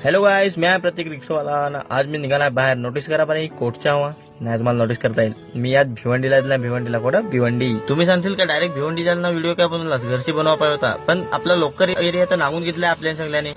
Hello guys, मी आहे प्रत्येक रिक्षावाला आणि आज मी निघाला बाहेर. नोटीस करा बरं, कोटच्या हवा नाही तुम्हाला नोटीस करता येईल. मी आज भिवंडीला येतला. भिवंडीला कुठं? भिवंडी. तुम्ही सांगतील का डायरेक्ट भिवंडी जायला ना व्हिडिओ काय बनवलास? घरची बनवा पाहिजे होता, पण आपला लोकर एरिया तर नांगून घेतलाय आपल्या सगळ्यांनी.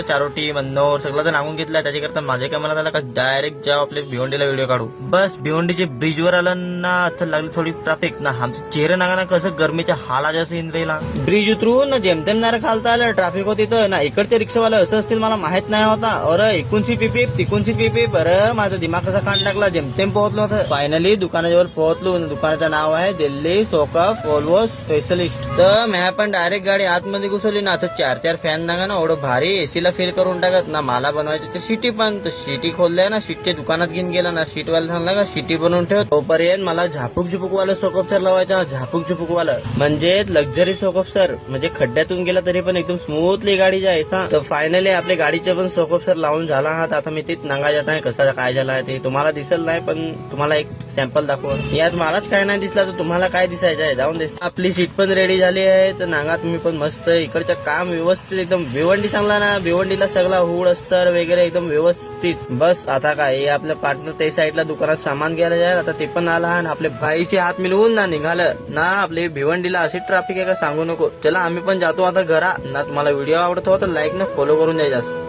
चारोटी मनोर सगळं तर नांगून घेतलाय. त्याच्याकरता माझ्या काय मनात आलं का डायरेक्ट जाऊ आपल्या भिवंडीला व्हिडिओ काढू. बस भिवंडीचे ब्रिजवर आलं ना, आता लागली थोडी ट्रॅफिक ना. आमचं चेहरे नागा ना कसं गरमीच्या हालाच्या असं इंद्रेला ब्रिज उतरून ना जेमतेम नारा खालता आलं. ट्रॅफिक होती तर ना इकडचे रिक्षावाले असं असतील मला माहित नाही होता. अरे एकोणशी पिपीप तिकोणशी पिपीप. अरे माझा दिमाग कसा काढ टाकला. जेमतेम पोहोचलो होतं. फायनली दुकानाजवळ पोहोचलो. दुकानाचं नाव आहे दिल्ली सोकाफ वॉल्वो स्पेशलिस्ट. तर मी पण डायरेक्ट गाडी आतमध्ये घुसवली ना. आता 4-4 फॅन नागा ना एवढं भारी एसीला फील करून टाकत ना. मला बनवायची शिटी पण तर शिटी खोलल्या ना. शीटच्या दुकानात घेऊन गेला ना. शीटवाला सांगला का शिटी बनवून ठेव. तोपर्यंत मला झापूक झुपूकवालं सोकोपसर लावायचा. झापूक झुपूकवालं म्हणजे लक्झरी सोकोपसर, म्हणजे खड्ड्यातून गेला तरी पण एकदम स्मूथली गाडी जायचा. तर फायनली आपल्या गाडीचं पण सोकोपसर लावून झाला आहात. आता मी तिथे नांगा जात आहे. कसं काय झालं आहे ते तुम्हाला दिसेल नाही, पण तुम्हाला एक सॅम्पल दाखवा. यात मलाच काय नाही दिसला तर तुम्हाला काय दिसायचं आहे जाऊन दे. आपली सीट पण रेडी झाली आहे. तर नांगा तुम्ही पण मस्त. इकडचं काम व्यवस्थित एकदम. भिवंडी चांगला ना. भिवंडीला सगळा हुड अस्तर वगैरे एकदम व्यवस्थित. बस आता काय आपलं पार्टनर ते साईडला दुकानात सामान घ्यायला जाईल. आता ते पण आला आणि आपले भाईचे हात मिळवून ना निघालं ना. आपले भिवंडीला अशी ट्रॅफिक आहे का सांगू नको. चला आम्ही पण जातो आता घरा ना. तुम्हाला व्हिडिओ आवडतो तर लाईक ना फॉलो करून द्यायचा.